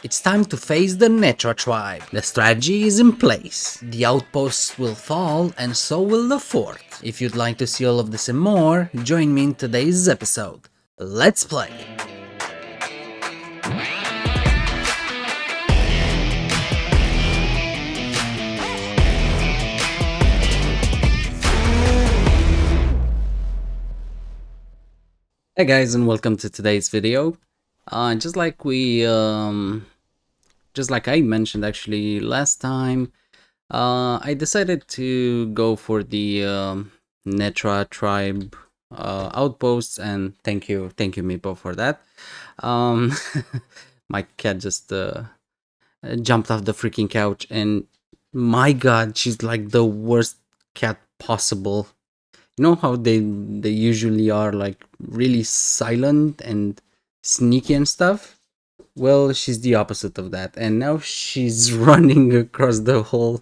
It's time to face the Netra Tribe. The strategy is in place. The outposts will fall and so will the fort. If you'd like to see all of this and more, join me in today's episode. Let's play! Hey guys, and welcome to today's video. Just like I mentioned actually last time, I decided to go for the Netra Tribe outposts, and thank you Meepo for that. My cat just jumped off the freaking couch, and my god, she's like the worst cat possible. You know how they usually are, like really silent and sneaky and stuff? Well, she's the opposite of that, and now she's running across the whole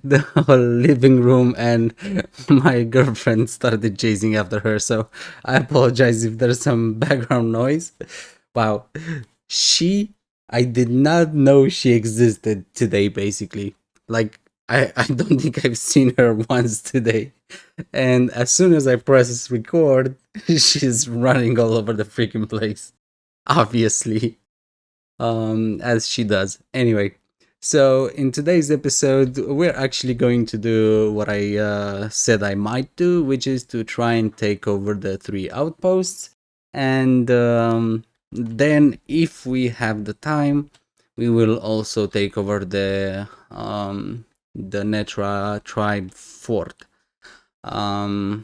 the whole living room, and my girlfriend started chasing after her, so I apologize if there's some background noise. Wow. I did not know she existed today, basically. Like, I don't think I've seen her once today. And as soon as I press record, she's running all over the freaking place. Obviously. As she does. Anyway, so in today's episode, we're actually going to do what I said I might do, which is to try and take over the 3 outposts. And then, if we have the time, we will also take over the Netra Tribe fort. I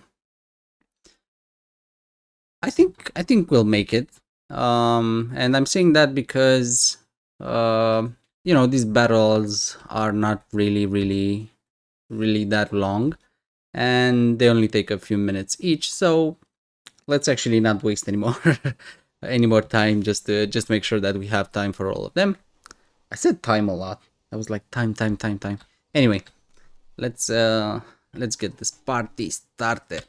think we'll make it. And I'm saying that because you know, these battles are not really that long, and they only take a few minutes each, so let's actually not waste any more time, just to make sure that we have time for all of them. I said time a lot. I was like time. Anyway, let's get this party started.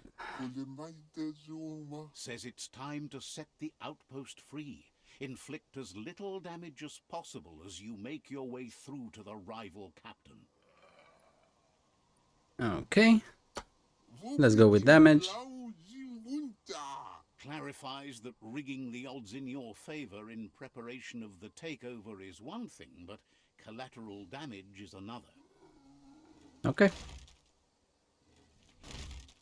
Says it's time to set the outpost free. Inflict as little damage as possible as you make your way through to the rival captain. Okay, let's go with damage. Clarifies that rigging the odds in your favor in preparation of the takeover is one thing, but collateral damage is another. Okay.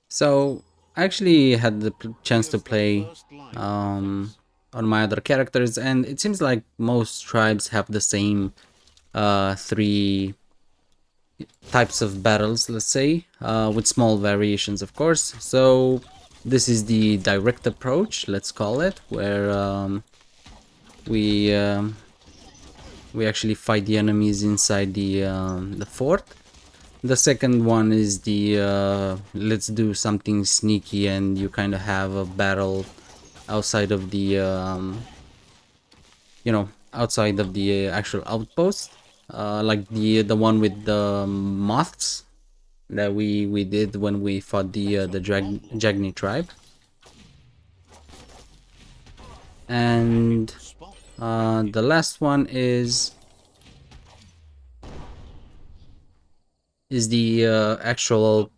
So I actually had the chance to play on my other characters, and it seems like most tribes have the same 3 types of battles, let's say, with small variations, of course. So this is the direct approach, let's call it, where we actually fight the enemies inside the fort. The second one is the let's do something sneaky, and you kind of have a battle outside of the you know, outside of the actual outpost, like the one with the moths that we did when we fought the JURA tribe. And the last one is the actual,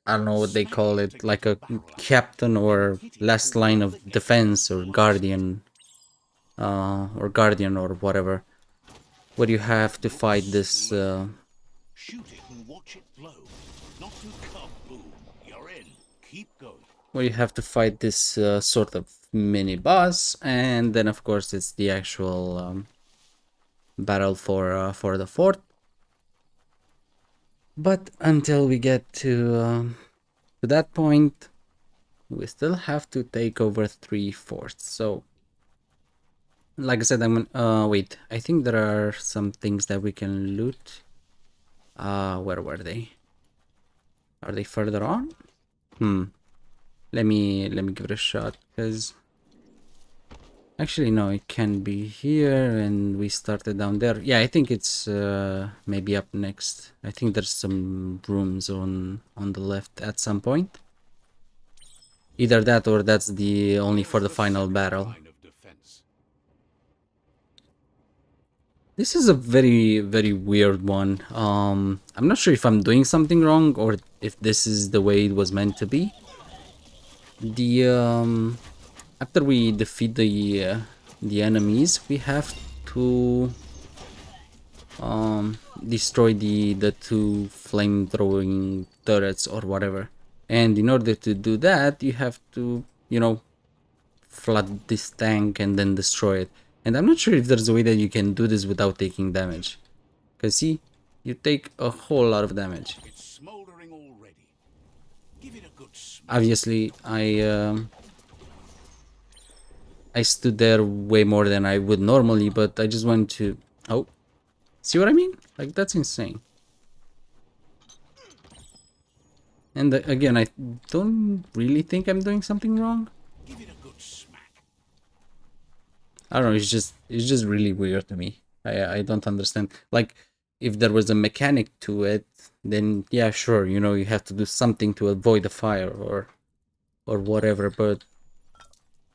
I don't know what they call it, like a captain or last line of defense, or guardian or whatever, where you have to fight this Shoot it and watch it blow. Not to kaboom. You're in. Keep going. Where you have to fight this sort of mini boss, and then of course it's the actual battle for the fort. But until we get to that point, we still have to take over 3 forts. So, like I said, I'm gonna wait. I think there are some things that we can loot. Where were they? Are they further on? Let me give it a shot, because actually no, it can be here, and we started down there. Yeah, I think it's maybe up next. I think there's some rooms on the left at some point. Either that, or that's the only for the final battle. This is a very, very weird one. I'm not sure if I'm doing something wrong or if this is the way it was meant to be. The after we defeat the enemies, we have to destroy the two flame throwing turrets or whatever. And in order to do that, you have to, you know, flood this tank and then destroy it. And I'm not sure if there's a way that you can do this without taking damage. Because see, you take a whole lot of damage. It's smoldering already. Give it a good smack. Obviously, I stood there way more than I would normally, but I just wanted to... Oh, see what I mean? Like, that's insane. And again, I don't really think I'm doing something wrong. Give it a good smack. I don't know, it's just really weird to me. I don't understand. Like, if there was a mechanic to it, then yeah, sure, you know, you have to do something to avoid the fire or whatever, but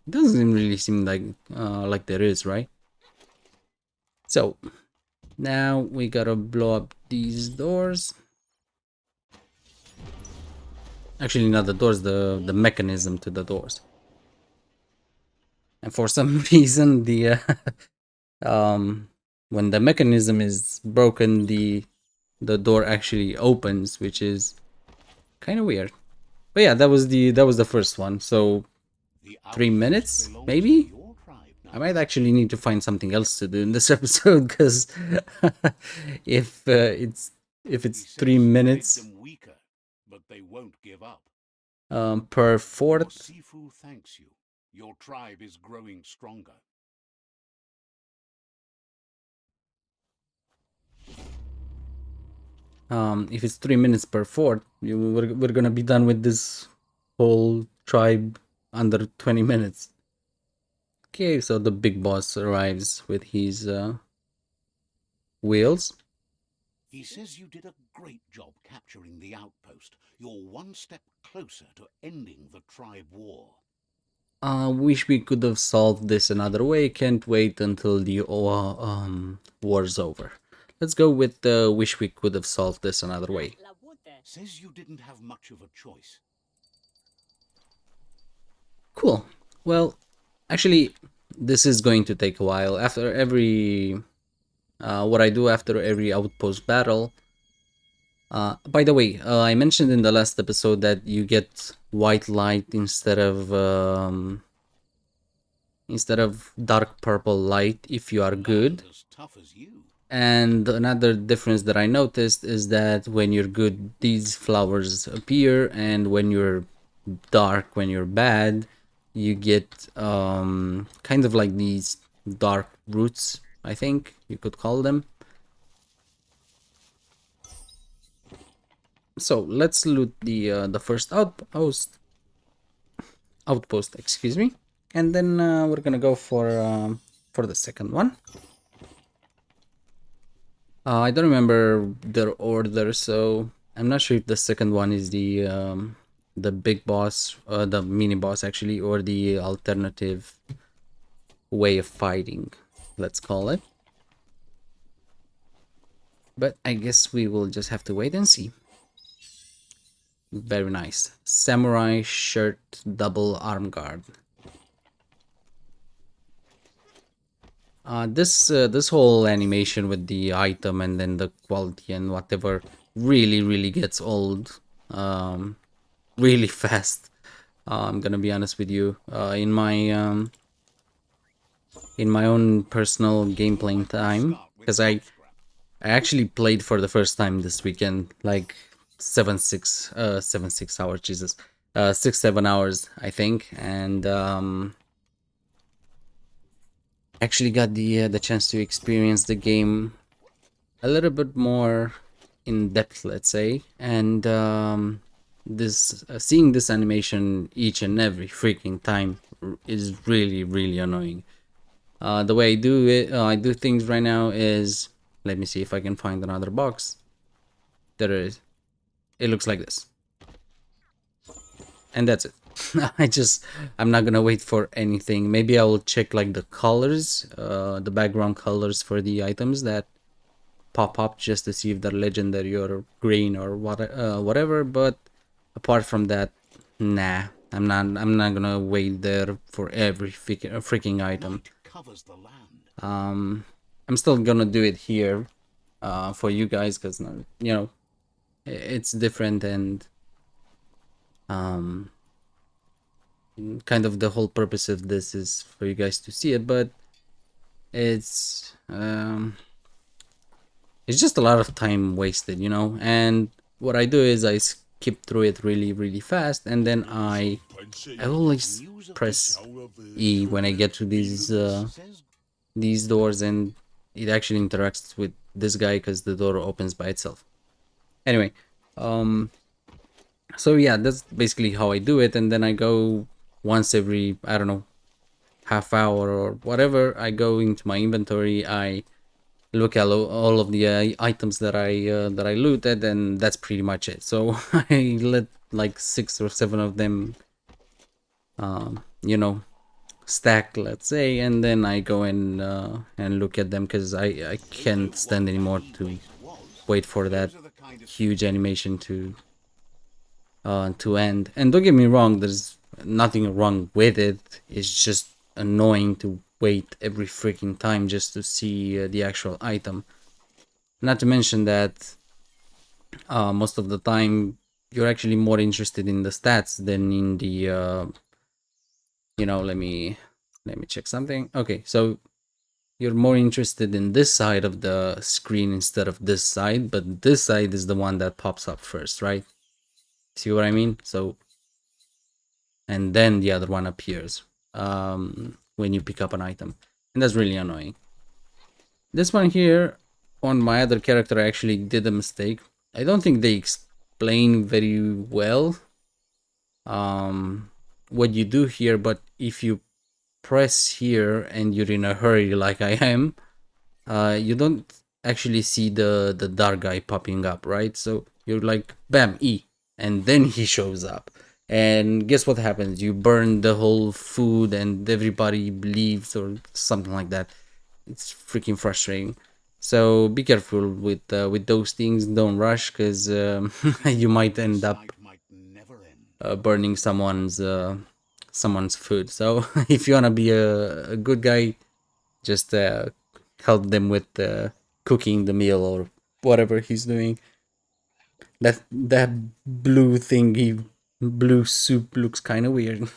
it doesn't really seem like there is, right? So now we gotta blow up these doors. Actually, not the doors, the mechanism to the doors. And for some reason, the when the mechanism is broken, the door actually opens, which is kind of weird. But yeah, that was the first one. So 3 minutes, maybe. I might actually need to find something else to do in this episode because if it's 3 minutes Weaker, but they won't give up. Per fort. SIFU thanks you. Your tribe is growing stronger. If it's 3 minutes per fort, we're gonna be done with this whole tribe under 20 minutes. Okay, so the big boss arrives with his wheels. He says you did a great job capturing the outpost. You're one step closer to ending the tribe war. Wish we could have solved this another way. Can't wait until the war's over. Let's go with the wish we could have solved this another way. Says you didn't have much of a choice. Cool. Well, actually, this is going to take a while. After every... what I do after every outpost battle... by the way, I mentioned in the last episode that you get white light instead of dark purple light if you are good. As tough as you. And another difference that I noticed is that when you're good, these flowers appear, and when you're dark, when you're bad, you get kind of like these dark roots, I think you could call them. So let's loot the first outpost, excuse me, and then we're gonna go for the second one. I don't remember their order, so I'm not sure if the second one is the big boss, the mini boss actually, or the alternative way of fighting, let's call it. But I guess we will just have to wait and see. Very nice. Samurai shirt, double arm guard. This whole animation with the item and then the quality and whatever really gets old really fast. I'm gonna be honest with you. In my own personal gameplay time, because I actually played for the first time this weekend, like 7-6 hours, Jesus, 6-7 hours I think, and actually got the chance to experience the game a little bit more in depth, let's say, and this seeing this animation each and every freaking time is really annoying. The way I do it, I do things right now is, let me see if I can find another box. There it is. It looks like this, and that's it. I'm not gonna wait for anything. Maybe I will check like the colors, the background colors for the items that pop up, just to see if they're legendary or green or whatever. But apart from that, nah, I'm not gonna wait there for every freaking item. I'm still gonna do it here, for you guys, because it's different, and um kind of the whole purpose of this is for you guys to see it. But it's it's just a lot of time wasted, and what I do is I skip through it really really fast, and then I always press E when I get to these doors, and it actually interacts with this guy because the door opens by itself. Anyway, so yeah, that's basically how I do it, and then I go once every, I don't know, half hour or whatever. I go into my inventory, I look at all of the items that I looted, and that's pretty much it. So I let like 6 or 7 of them, you know, stack, let's say, and then I go and look at them, because I can't stand anymore to wait for that huge animation to end. And don't get me wrong, there's nothing wrong with it. It's just annoying to wait every freaking time just to see the actual item. Not to mention that most of the time you're actually more interested in the stats than in the let me check something. Okay, so you're more interested in this side of the screen instead of this side, but this side is the one that pops up first, right? See what I mean? So, and then the other one appears when you pick up an item, and that's really annoying. This one here, on my other character, I actually did a mistake. I don't think they explain very well what you do here, but if you press here and you're in a hurry like I am, you don't actually see the dark guy popping up, right? So you're like, bam, E, and then he shows up. And guess what happens? You burn the whole food and everybody leaves or something like that. It's freaking frustrating. So be careful with those things. Don't rush, because you might end up burning someone's food. So if you wanna be a good guy, just help them with cooking the meal or whatever he's doing. That blue soup looks kind of weird.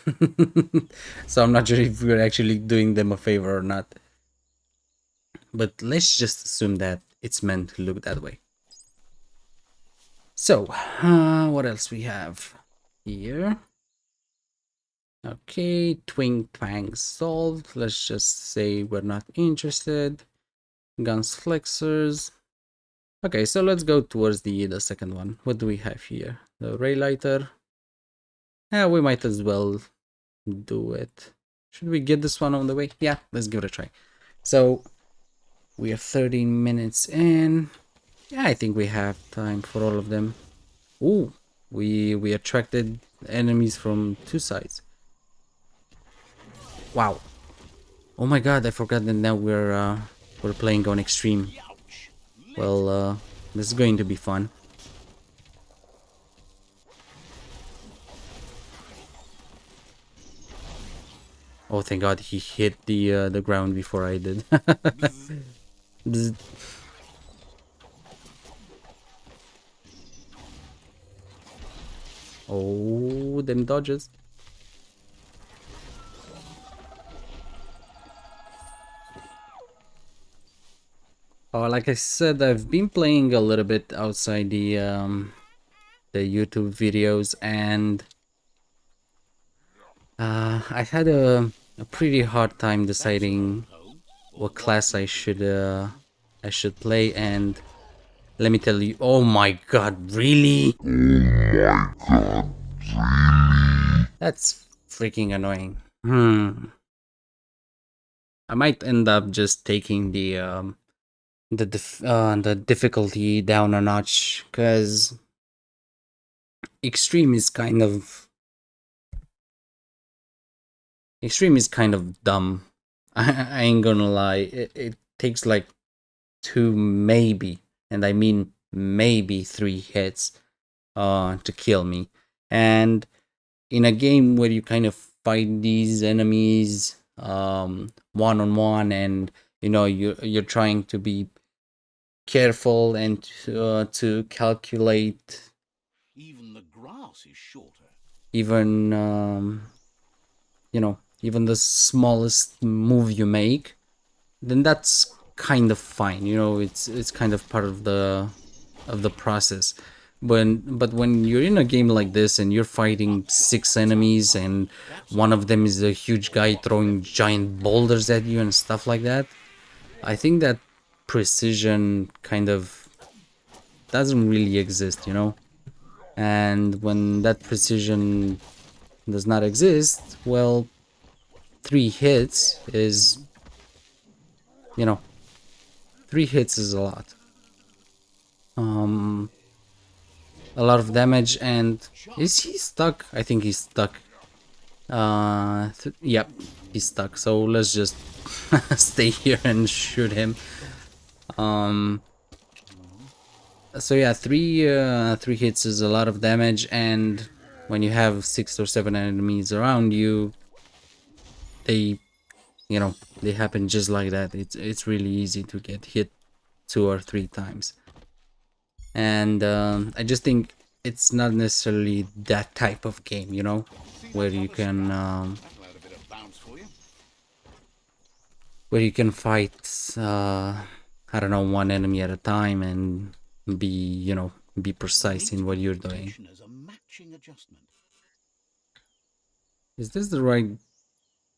So I'm not sure if we're actually doing them a favor or not. But let's just assume that it's meant to look that way. So, what else we have here? Okay, twing twang solved. Let's just say we're not interested. Guns flexors. Okay, so let's go towards the second one. What do we have here? The ray lighter. Yeah, we might as well do it. Should we get this one on the way? Yeah, let's give it a try. So we are 13 minutes in. Yeah, I think we have time for all of them. Ooh, we attracted enemies from 2 sides. Wow. Oh my god, I forgot that now we're playing on extreme. Well, this is going to be fun. Oh, thank god he hit the ground before I did. Bzz. Oh, them dodges. Oh, like I said, I've been playing a little bit outside the YouTube videos, and I had a pretty hard time deciding what class I should play. And let me tell you, oh my god, really? That's freaking annoying. I might end up just taking the difficulty down a notch, because extreme is kind of Extreme is kind of dumb. I ain't gonna lie. It takes like 2, maybe, and I mean maybe 3 hits to kill me. And in a game where you kind of fight these enemies one on one, and you know you're trying to be careful and to calculate Even the grass is shorter. even you know, even the smallest move you make, then that's kind of fine. You know, it's kind of part of the process. But when you're in a game like this and you're fighting 6 enemies and one of them is a huge guy throwing giant boulders at you and stuff like that, I think that precision kind of doesn't really exist, you know? And when that precision does not exist, well, 3 hits is, you know, 3 hits is a lot. A lot of damage. And is he stuck? I think he's stuck. Yep, he's stuck. So let's just stay here and shoot him. So yeah, 3 hits is a lot of damage, and when you have 6 or 7 enemies around you, they, you know, they happen just like that. It's really easy to get hit 2 or 3 times. And I just think it's not necessarily that type of game, you know, where you can fight I don't know, one enemy at a time and be, you know, be precise in what you're doing. Is this the right?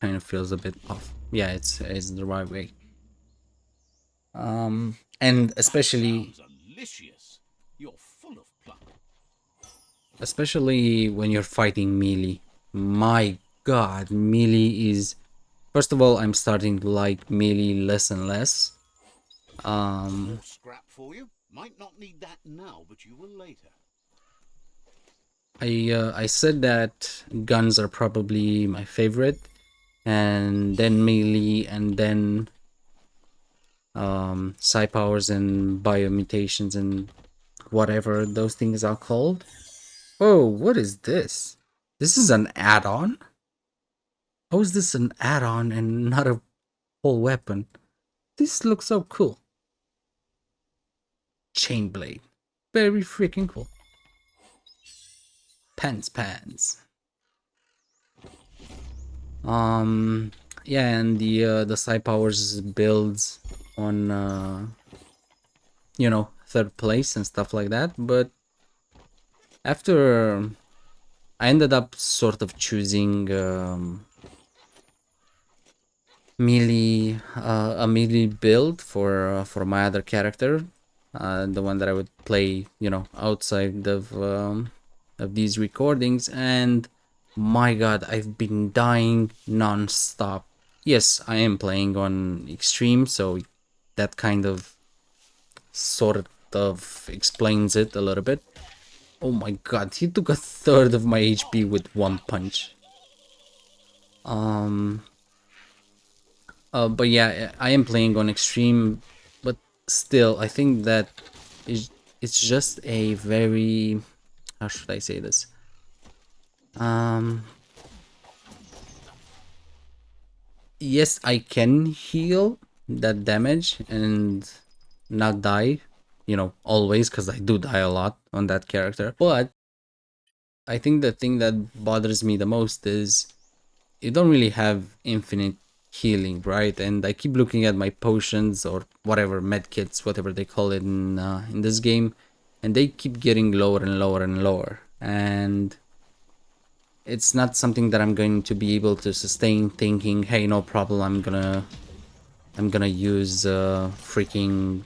Kind of feels a bit off. Yeah, it's the right way. And especially when you're fighting melee. My god, melee is, first of all, I'm starting to like melee less and less. More scrap for you. Might not need that now, but you will later. I said that guns are probably my favorite, and then melee, and then psi powers and biomutations and whatever those things are called. Oh, what is this? This is an add-on? How is this an add-on and not a whole weapon? This looks so cool. Chain blade. Very freaking cool. Pants. Yeah, and the psi powers builds on you know, 3rd place and stuff like that, but after I ended up sort of choosing a melee build for my other character, the one that I would play, you know, outside of these recordings, and my god, I've been dying non-stop. Yes, I am playing on extreme, so that kind of sort of explains it a little bit. Oh my god, he took 1/3 of my HP with one punch. But yeah, I am playing on extreme, but still, I think that it's just a very, how should I say this? Yes, I can heal that damage and not die, you know, always, because I do die a lot on that character. But I think the thing that bothers me the most is you don't really have infinite healing, right? And I keep looking at my potions or whatever, medkits, whatever they call it in this game, and they keep getting lower and lower and lower. And it's not something that I'm going to be able to sustain thinking, hey, no problem, I'm gonna use freaking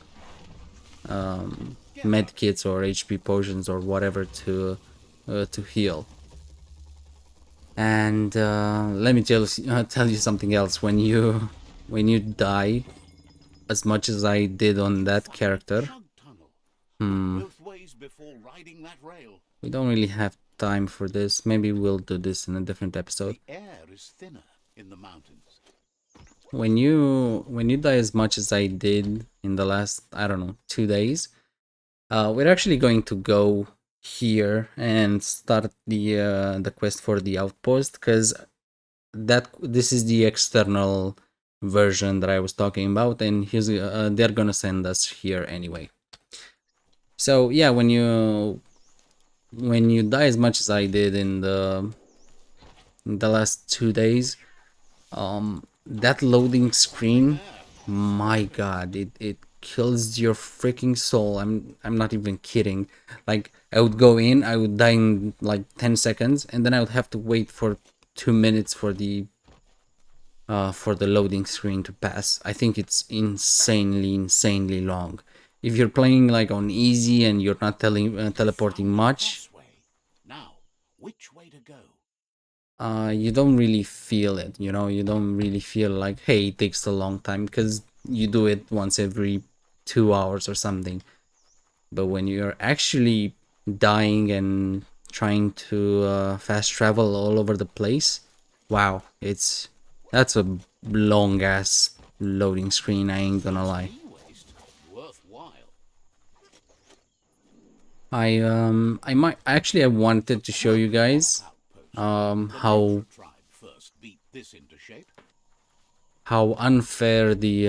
medkits or HP potions or whatever to heal. And let me tell you something else. When you die, as much as I did on that character, we don't really have time for this. Maybe we'll do this in a different episode. The air is thinner. in the mountains. When you die as much as I did in the last, I don't know, 2 days, we're actually going to go here and start the quest for the outpost, because this is the external version that I was talking about, and they're gonna send us here anyway. So yeah, when you die as much as I did in the last 2 days, that loading screen, my god, it kills your freaking soul. I'm not even kidding. Like, I would go in, I would die in like 10 seconds, and then I would have to wait for 2 minutes for the loading screen to pass. I think it's insanely long. If you're playing like on easy and you're not teleporting much, Now, which way to go? you don't really feel it, you don't really feel like, hey, it takes a long time, because you do it once every 2 hours or something. But when you're actually dying and trying to fast travel all over the place, wow, that's a long ass loading screen, I ain't gonna lie. Worthwhile. I wanted to show you guys Netra Tribe first beat this into shape. how unfair the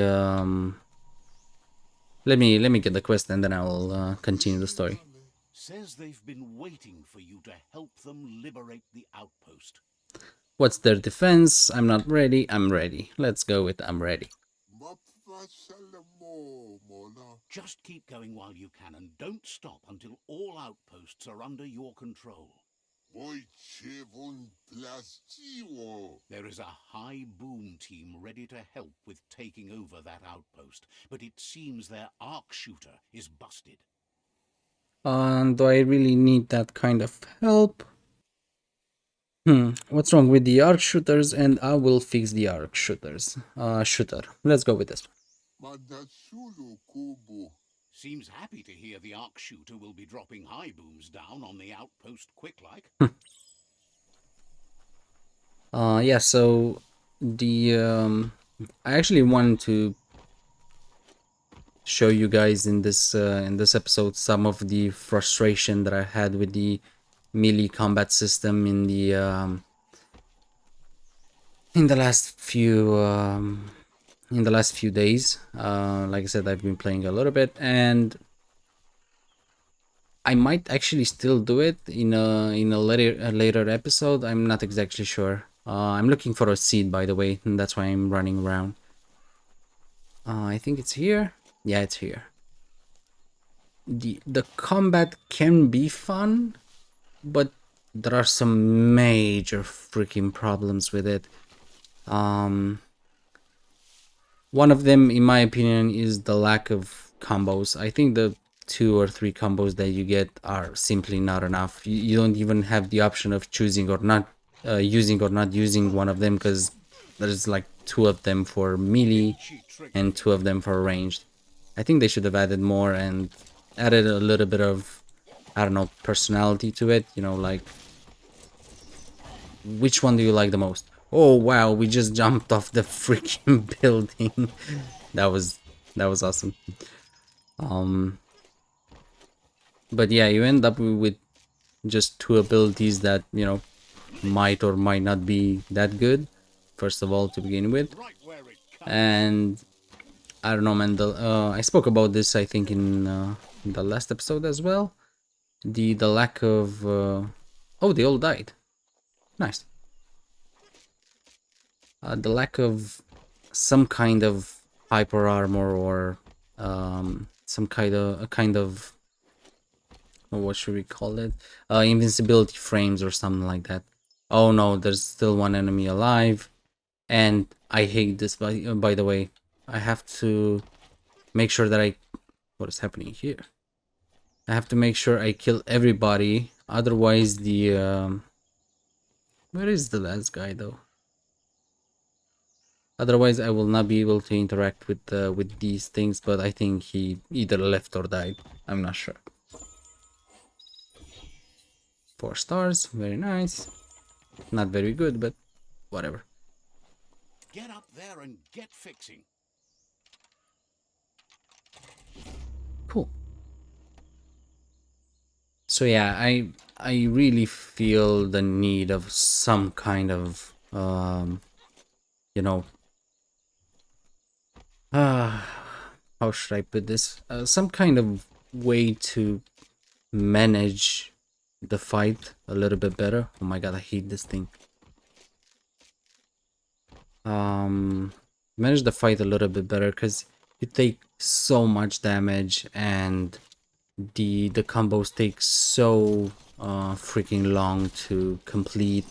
let me get the quest, and then I'll continue the story. Says they've been waiting for you to help them liberate the outpost. What's their defense? I'm not ready. I'm ready. Let's go with I'm ready. Just keep going while you can, and don't stop until all outposts are under your control. There is a high boom team ready to help with taking over that outpost, but it seems their Arcshooter is busted. Do I really need that kind of help? What's wrong with the Arcshooters? And I will fix the Arcshooters. Shooter. Let's go with this. Seems happy to hear the Arcshooter will be dropping high booms down on the outpost quick-like. Yeah, so I actually wanted to show you guys in this episode some of the frustration that I had with the melee combat system in the last few days. Like I said, I've been playing a little bit, and I might actually still do it in a later episode. I'm not exactly sure. I'm looking for a seed, by the way, and that's why I'm running around. I think it's here. Yeah, it's here. The combat can be fun, but there are some major freaking problems with it. One of them, in my opinion, is the lack of combos. I think the 2 or 3 combos that you get are simply not enough. You don't even have the option of choosing or not using or not using one of them, because there's like 2 of them for melee and 2 of them for ranged. I think they should have added more and added a little bit of, I don't know, personality to it. Like, which one do you like the most? Oh wow, we just jumped off the freaking building. that was awesome. But yeah, you end up with just 2 abilities that, might or might not be that good, first of all, to begin with. And I don't know, man, I spoke about this, I think, in the last episode as well. The lack of oh, they all died. Nice. The lack of some kind of hyper armor, or some kind of what should we call it? Invincibility frames or something like that. Oh no, there's still one enemy alive, and I hate this. By the way, I have to make sure that what is happening here? I have to make sure I kill everybody, otherwise the where is the last guy though? Otherwise, I will not be able to interact with these things. But I think he either left or died. I'm not sure. 4 stars, very nice. Not very good, but whatever. Get up there and get fixing. Cool. So yeah, I really feel the need of some kind of you know, how should I put this? Some kind of way to manage the fight a little bit better. Oh my god, I hate this thing. Manage the fight a little bit better because you take so much damage and the combos take so freaking long to complete.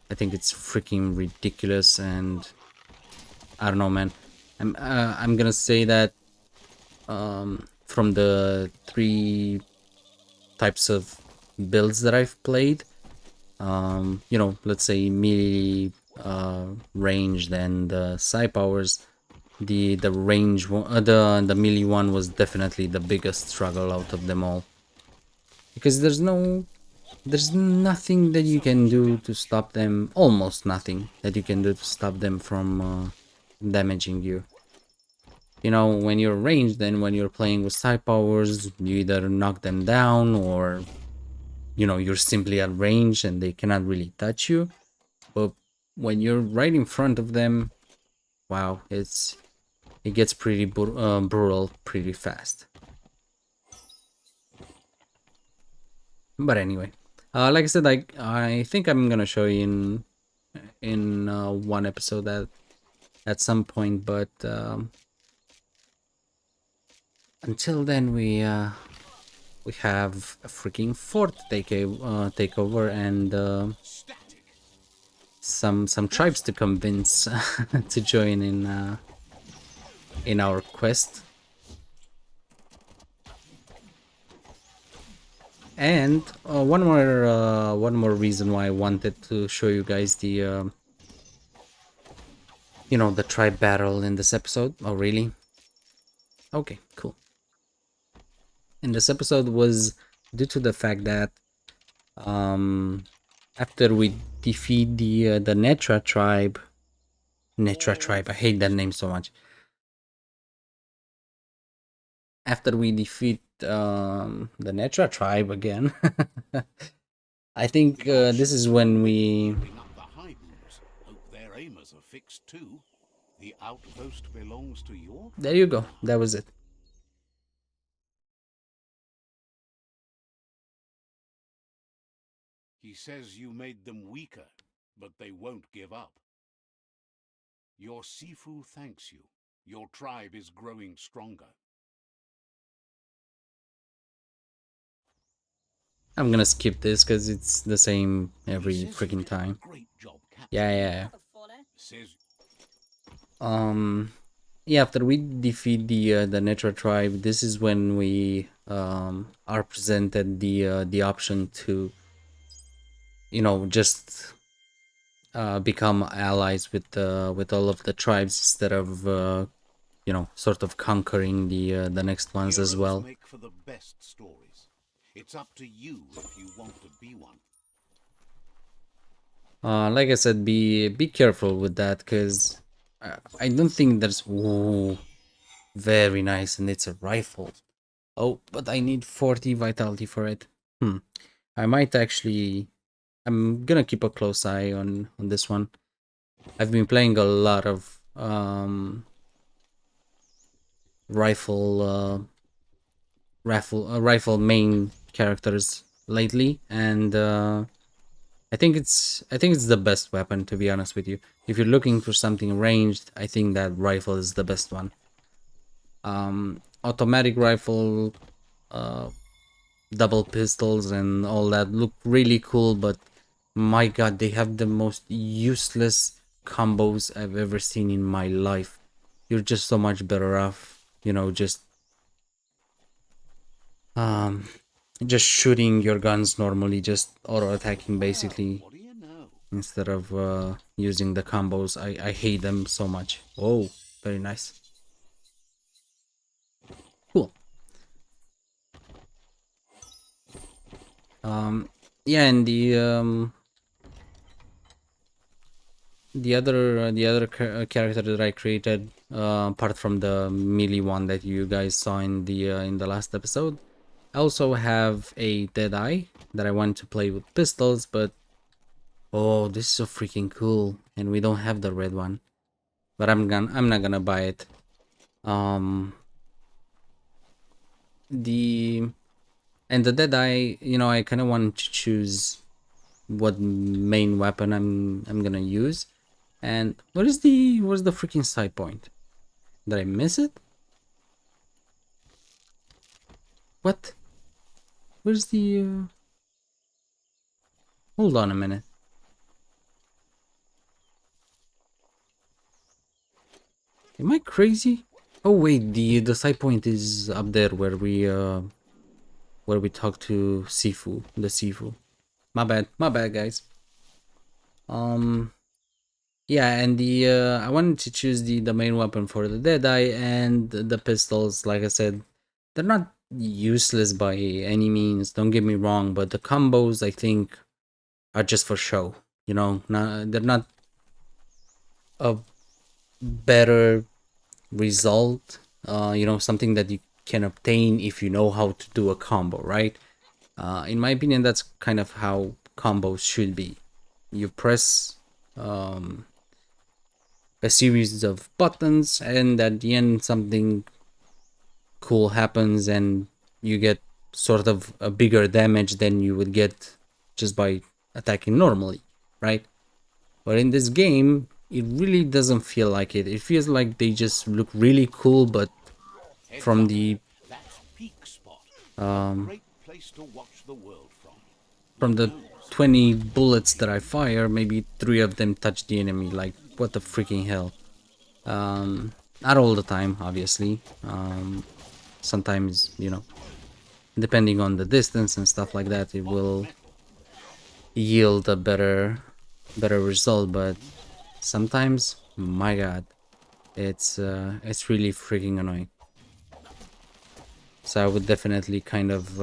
I think it's freaking ridiculous, and I don't know, man. I'm gonna say that from the 3 types of builds that I've played, you know, let's say melee, ranged, and psi powers, the range one, the melee one was definitely the biggest struggle out of them all, because there's nothing that you can do to stop them, almost nothing that you can do to stop them from damaging you. You know, when you're ranged and when you're playing with psi powers, you either knock them down, or you know, you're simply at range and they cannot really touch you. But when you're right in front of them, wow, it gets pretty brutal pretty fast. But anyway, like I said, I think I'm gonna show you in one episode that at some point, but until then we have a freaking fort takeover, and some tribes to convince to join in our quest. And one more reason why I wanted to show you guys the you know, the tribe battle in this episode. Oh really? Okay, cool. In this episode was due to the fact that after we defeat the Netra Tribe. Netra Tribe, I hate that name so much. After we defeat the Netra Tribe again, I think this is when we. Hope their aimers are fixed too. The outpost belongs to your There you go. That was it. He says you made them weaker, but they won't give up. Your SIFU thanks you. Your tribe is growing stronger. I'm gonna skip this because it's the same every freaking time. Great job, Yeah, yeah, yeah. Says Yeah, after we defeat the Netra Tribe, this is when we are presented the option to, you know, just become allies with all of the tribes instead of you know, sort of conquering the next ones as well. make for the best stories. It's up to you if you want to be one. Like I said, be careful with that, because I don't think there's. Ooh, very nice, and it's a rifle. Oh, but I need 40 vitality for it. I might actually. I'm gonna keep a close eye on this one. I've been playing a lot of rifle main characters lately, and I think it's the best weapon, to be honest with you. If you're looking for something ranged, I think that rifle is the best one. Automatic rifle, double pistols and all that look really cool, but my god, they have the most useless combos I've ever seen in my life. You're just so much better off, you know, just shooting your guns normally, just auto attacking basically, What do you know? instead of using the combos. I hate them so much. Oh, very nice. Cool. Yeah, and character that I created, apart from the melee one that you guys saw in the last episode, I also have a Deadeye that I want to play with pistols, but oh, this is so freaking cool, and we don't have the red one. But I'm not gonna buy it. Um, the and the Deadeye, you know, I kind of want to choose what main weapon I'm gonna use. And where's the freaking side point? Did I miss it? What? Where's the hold on a minute. Am I crazy? Oh wait, the side point is up there where we talk to SIFU, the SIFU. My bad, guys. Um, yeah, and the I wanted to choose the main weapon for the Deadeye, and the pistols. Like I said, they're not useless by any means. Don't get me wrong, but the combos I think are just for show. You know, they're not a better result. You know, something that you can obtain if you know how to do a combo, right? In my opinion, that's kind of how combos should be. You press a series of buttons, and at the end, something cool happens, and you get sort of a bigger damage than you would get just by attacking normally, right? But in this game, it really doesn't feel like it. It feels like they just look really cool, but Heads from up, the that's Peak Spot. A um, great place to watch the world from. from Who the knows? 20 Maybe you'll bullets that be I fire, maybe 3 of them touch the enemy. Like, what the freaking hell? Not all the time, obviously. Sometimes, you know, depending on the distance and stuff like that, it hot will metal. yield a better result. But sometimes, my god, it's really freaking annoying. So I would definitely kind of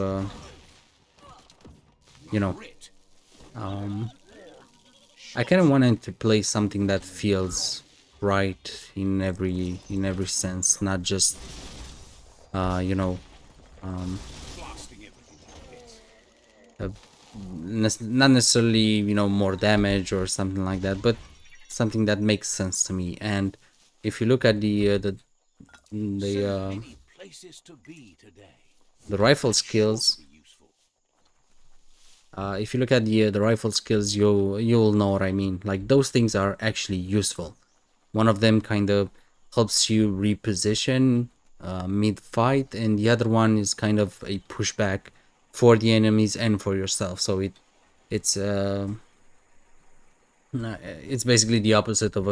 you know, Grit. I kind of Shots. wanted to play something that feels right in every sense, not just you know, Blasting everything that hits. uh, not necessarily, you know, more damage or something like that, but something that makes sense to me. And if you look at the So uh, many places to be today. the rifle That's sure to skills, be useful. if you look at the rifle skills, you'll know what I mean. Like, those things are actually useful. One of them kind of helps you reposition mid fight, and the other one is kind of a pushback for the enemies and for yourself. So it's it's basically the opposite of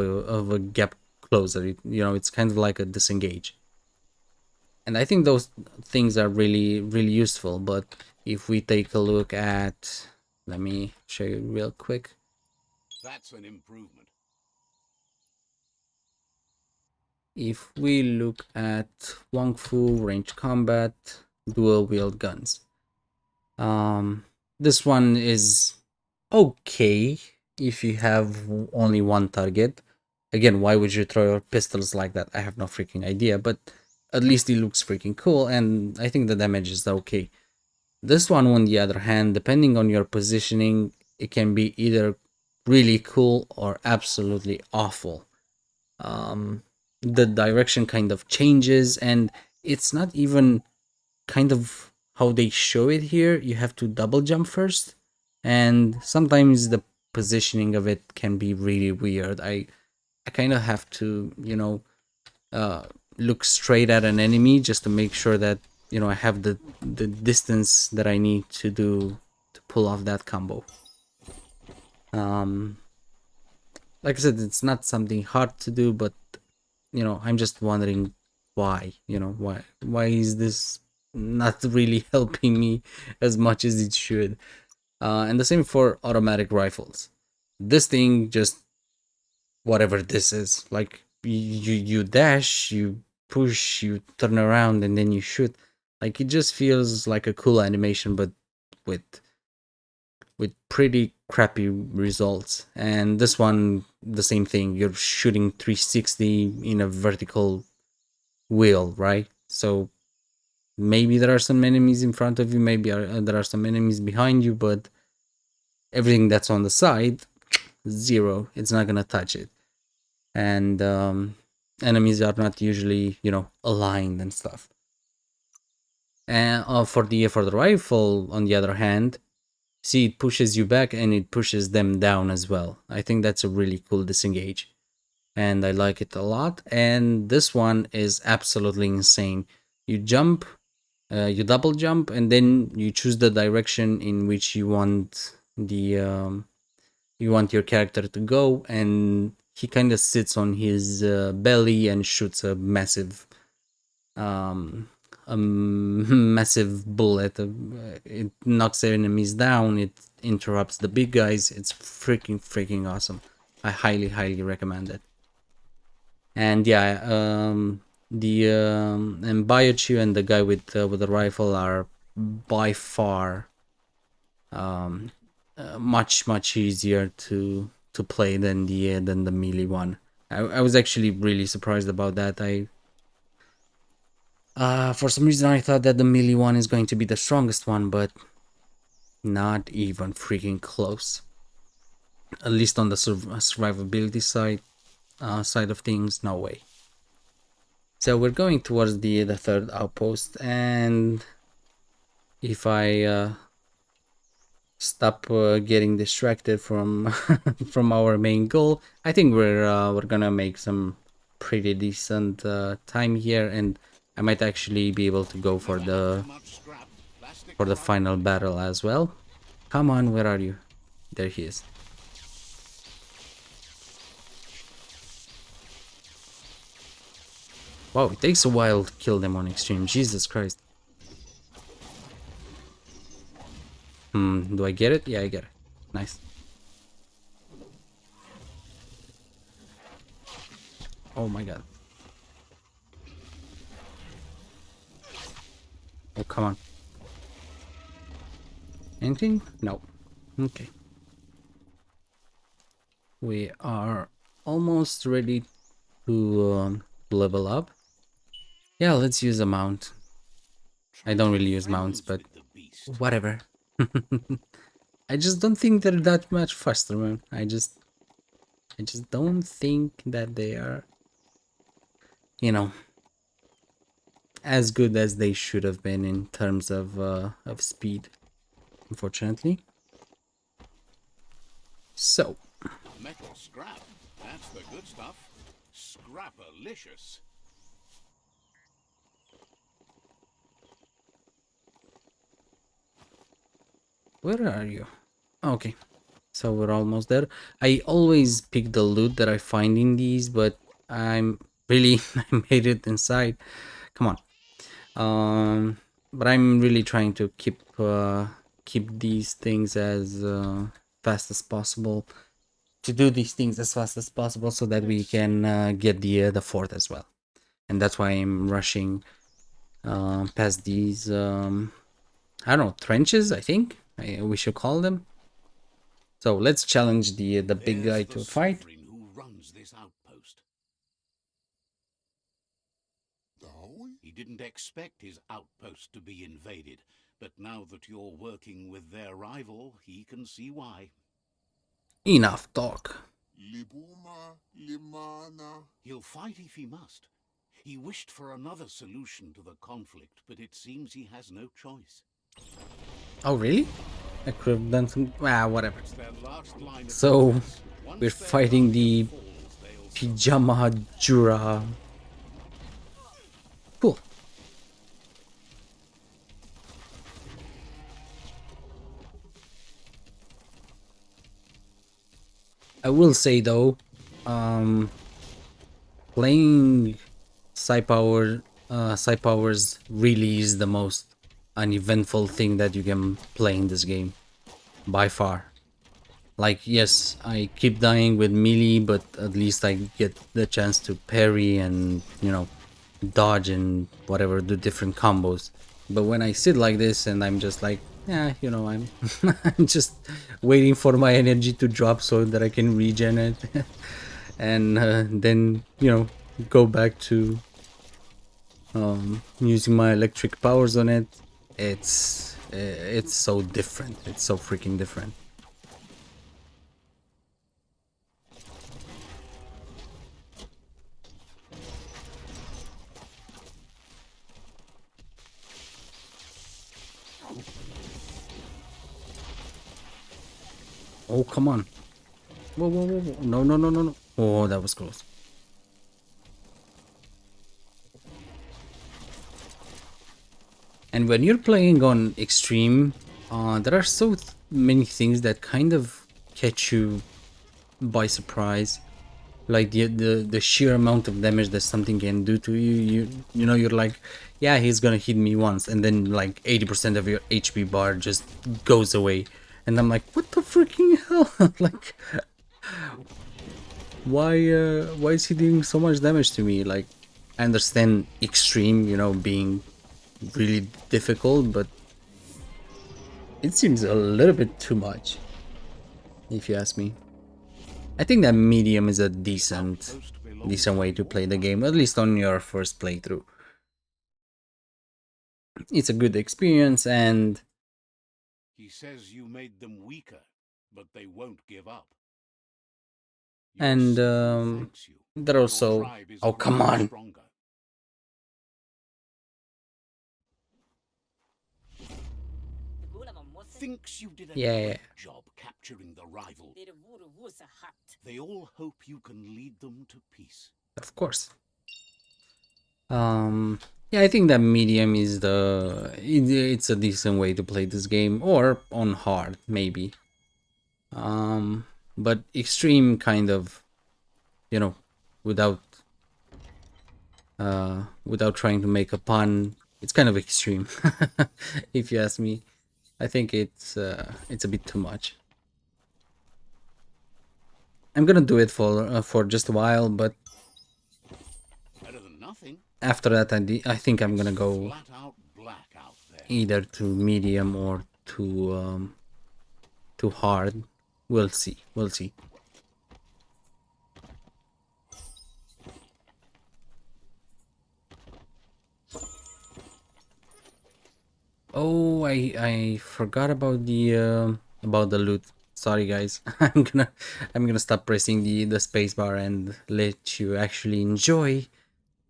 a gap closer. You know, it's kind of like a disengage. And I think those things are really useful. But if we take a look at, let me show you real quick. That's an improvement. If we look at Wong Fu, range combat, dual wield guns, this one is okay if you have only one target. Again, why would you throw your pistols like that? I have no freaking idea, but at least it looks freaking cool, and I think the damage is okay. This one, on the other hand, depending on your positioning, it can be either really cool or absolutely awful. The direction kind of changes, and it's not even kind of how they show it here. You have to double jump first, and sometimes the positioning of it can be really weird. I kind of have to, you know, uh look straight at an enemy just to make sure that, you know, I have the distance that I need to do to pull off that combo. um like I said, it's not something hard to do, but, you know, I'm just wondering why, you know, why is this not really helping me as much as it should. And the same for automatic rifles. This thing just, whatever this is, like, you dash, you push, you turn around, and then you shoot. Like, it just feels like a cool animation, but with with pretty crappy results. And this one, the same thing. You're shooting 360 in a vertical wheel, right? So maybe there are some enemies in front of you, maybe there are some enemies behind you, but everything that's on the side, zero. It's not gonna touch it. And enemies are not usually, aligned and stuff. And for the rifle, on the other hand, see, it pushes you back and it pushes them down as well. I think that's a really cool disengage, and I like it a lot. And this one is absolutely insane. You jump, you double jump, and then you choose the direction in which you want your character to go, and he kind of sits on his belly and shoots um, a massive bullet. It knocks enemies down. It interrupts the big guys. It's freaking awesome. I highly recommend it. And yeah, and Biochu and the guy with the rifle are by far much easier to play than the melee one. I was actually really surprised about that. For some reason I thought that the melee one is going to be the strongest one, but not even freaking close. At least on the survivability side of things, no way. So we're going towards the third outpost, and if I stop getting distracted from from our main goal, I think we're gonna make some pretty decent time here, and I might actually be able to go for the final battle as well. Come on, where are you? There he is. Wow, it takes a while to kill them on extreme. Jesus Christ. Do I get it? Yeah, I get it. Nice. Oh my god. Oh, come on. Anything? No. Okay. We are almost ready to level up. Yeah, let's use a mount. I don't really use mounts, but whatever. I just don't think they're that much faster, man. I just don't think that they are, as good as they should have been in terms of speed, unfortunately. So, Metal scrap, that's the good stuff. Scrapalicious. where are you? Okay, so we're almost there. I always pick the loot that I find in these, but I'm really I made it inside. Come on. But I'm really trying to keep these things as fast as possible. To do these things as fast as possible, so that we can get the fort as well. And that's why I'm rushing past these. I don't know, trenches. I think we should call them. So let's challenge the big guy to a fight. Who runs this outpost? He didn't expect his outpost to be invaded, but now that you're working with their rival, he can see why. Enough talk. He'll fight if he must. He wished for another solution to the conflict, but it seems he has no choice. Oh really? I could have done some. Whatever. So we're fighting the PYJAMI JURA. Cool. I will say though, playing Psi powers really is the most uneventful thing that you can play in this game, by far. Like, yes, I keep dying with melee, but at least I get the chance to parry and, dodge and whatever, do different combos. But when I sit like this and I'm just like Yeah, you know, I'm I'm just waiting for my energy to drop so that I can regen it, and then go back to using my electric powers on it. It's so different. It's so freaking different. Oh, come on. Whoa, whoa, whoa, whoa. No, no, no, no, no. Oh, that was close. And when you're playing on extreme, there are so many things that kind of catch you by surprise. Like the sheer amount of damage that something can do to you. You're like, yeah, he's gonna hit me once, and then like 80% of your HP bar just goes away. And I'm like, what the freaking hell? Like, why is he doing so much damage to me? Like, I understand extreme, being really difficult, but it seems a little bit too much, if you ask me. I think that medium is a decent way to play the game, at least on your first playthrough. It's a good experience, and He says you made them weaker, but they won't give up. Your and SIFU thanks you. they're Your also, tribe is oh come growing on, stronger. Thinks you did a yeah, great job capturing the rival. They all hope you can lead them to peace. of course. Yeah, I think that medium is it's a decent way to play this game, or on hard maybe. Um, but extreme kind of, you know, without without trying to make a pun, it's kind of extreme, if you ask me. I think it's a bit too much. I'm gonna do it for just a while, but Better than nothing. after that, I think I'm gonna It's go flat out black out there. either to medium or to hard. We'll see. We'll see. Oh, I forgot about the loot. Sorry, guys. I'm gonna stop pressing the space bar and let you actually enjoy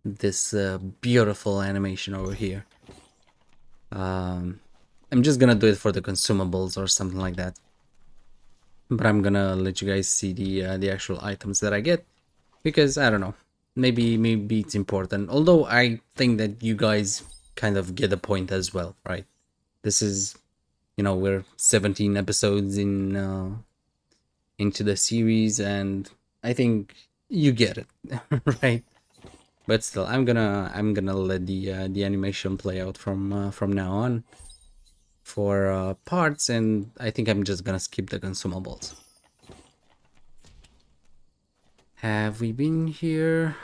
this beautiful animation over here. I'm just gonna do it for the consumables or something like that. But I'm gonna let you guys see the actual items that I get, because I don't know, maybe it's important. Although I think that you guys kind of get the point as well, right? This is, we're 17 episodes into the series, and I think you get it, right? But still, I'm gonna let the animation play out from now on for parts, and I think I'm just gonna skip the consumables. Have we been here?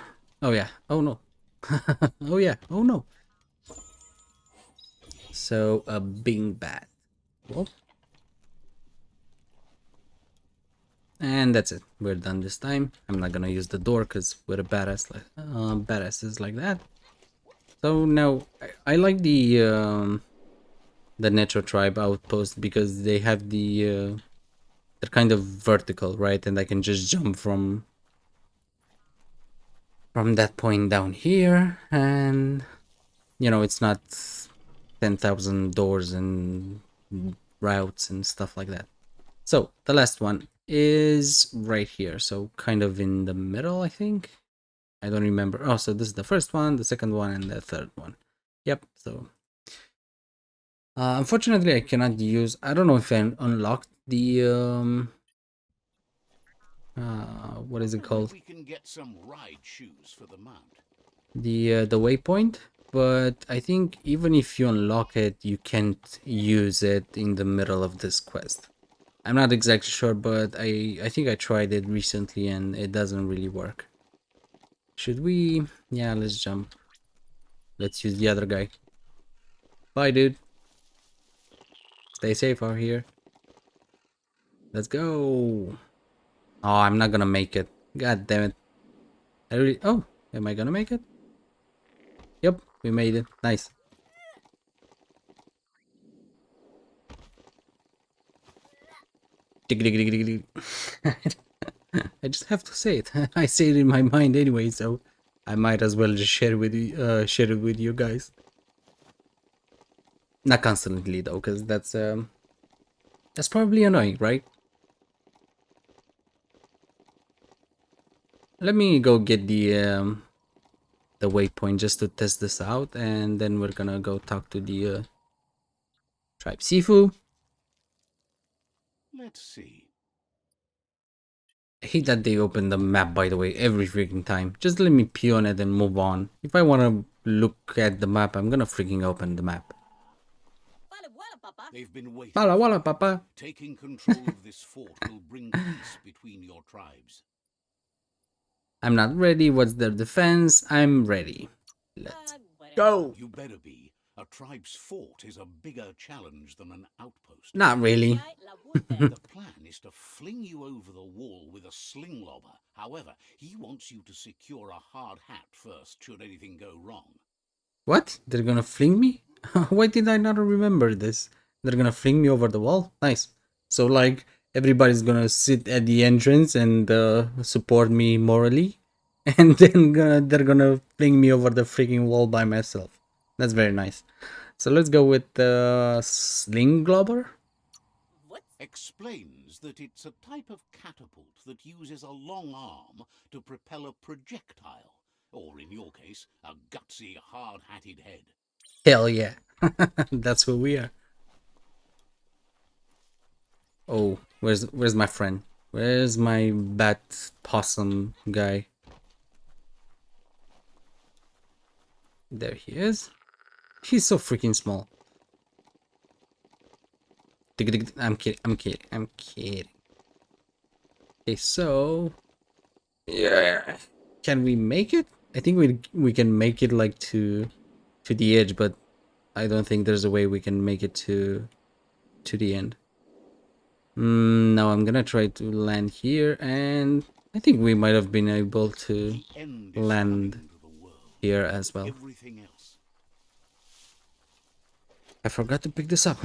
Oh yeah. Oh no. Oh yeah. Oh no. So a Bing bat. Well, and that's it. We're done this time. I'm not gonna use the door because we're a badass, badasses like that. So now I like the Netra Tribe outpost because they have they're kind of vertical, right? And I can just jump from that point down here, and it's not 10,000 doors and routes and stuff like that. So the last one is right here, so kind of in the middle, I think. I don't remember. Oh, so this is the first one, the second one, and the third one. Yep. So unfortunately, I cannot use. I don't know if I unlocked the what is it Wonder if called? we can get some ride shoes for the mount. The waypoint. But I think even if you unlock it, you can't use it in the middle of this quest. I'm not exactly sure, but I think I tried it recently and it doesn't really work. Should we? Yeah, let's jump. Let's use the other guy. Bye, dude. Stay safe out here. Let's go. Oh, I'm not gonna make it. God damn it. I really... Oh, am I gonna make it? Yep, we made it. Nice. Dig, dig, dig, dig, dig. I just have to say it. I say it in my mind anyway, so I might as well just share it with you guys. Not constantly though, because that's probably annoying, right? Let me go get the waypoint just to test this out, and then we're gonna go talk to the tribe SIFU. Let's see. I hate that they open the map, by the way, every freaking time. Just let me pee on it and move on. If I wanna look at the map, I'm gonna freaking open the map. They've been waiting. Walla walla, papa. Taking control of this fort will bring peace between your tribes. I'm not ready. What's their defense? I'm ready. Let's go. You better be. A tribe's fort is a bigger challenge than an outpost. Not really. The plan is to fling you over the wall with a slinglobber. However, he wants you to secure a hard hat first should anything go wrong. What? They're gonna fling me? Why did I not remember this? They're gonna fling me over the wall? Nice. So like everybody's gonna sit at the entrance and support me morally, and then they're gonna fling me over the freaking wall by myself. That's very nice. So let's go with the SLINGLOBBER. Explains that it's a type of catapult that uses a long arm to propel a projectile, or in your case, a gutsy, hard-hatted head. Hell yeah. That's who we are. Oh, where's my friend? Where's my bat possum guy? There he is. He's so freaking small. I'm kidding. I'm kidding. I'm kidding. Okay, so yeah, can we make it? I think we can make it like to the edge, but I don't think there's a way we can make it to the end. No, I'm gonna try to land here, and I think we might have been able to land here as well. I forgot to pick this up,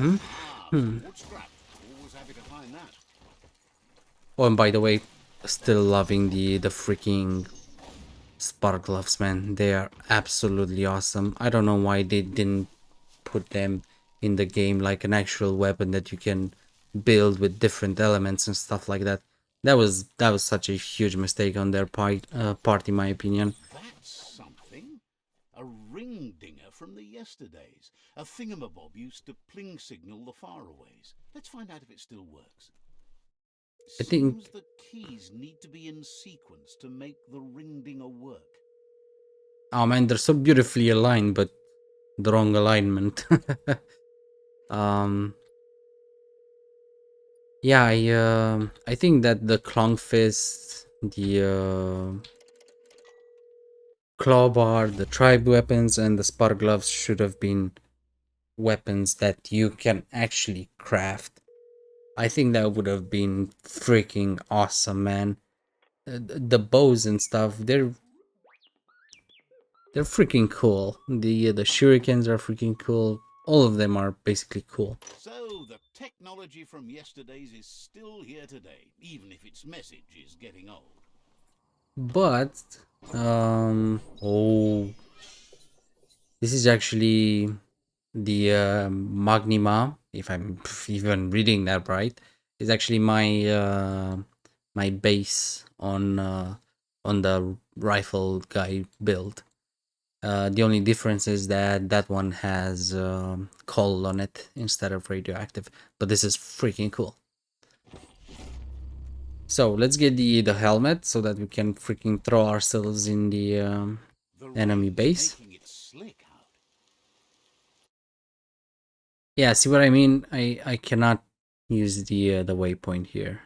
Oh, and by the way, still loving the freaking spark gloves, man. They are absolutely awesome. I don't know why they didn't put them in the game like an actual weapon that you can build with different elements and stuff like that. That was such a huge mistake on their part, in my opinion. That's something. A ring dinger from the yesterdays. A thingamabob used to pling signal the faraways. Let's find out if it still works. I think Seems the keys need to be in sequence to make the ring dinger work. Oh man, they're so beautifully aligned, but the wrong alignment. Yeah, I think that the Clunkfist, the Clawbar, the Tribe weapons, and the Spark Gloves should have been weapons that you can actually craft. I think that would have been freaking awesome, man. The bows and stuff, they're freaking cool. The shurikens are freaking cool. All of them are basically cool. So the technology from yesterdays is still here today, even if its message is getting old. But oh, this is actually the Magnima, if I'm even reading that right, is actually my base on the rifle guy build. The only difference is that that one has coal on it instead of radioactive, but this is freaking cool. So let's get the helmet so that we can freaking throw ourselves in the enemy base. Yeah, see what I mean? I cannot use the waypoint here.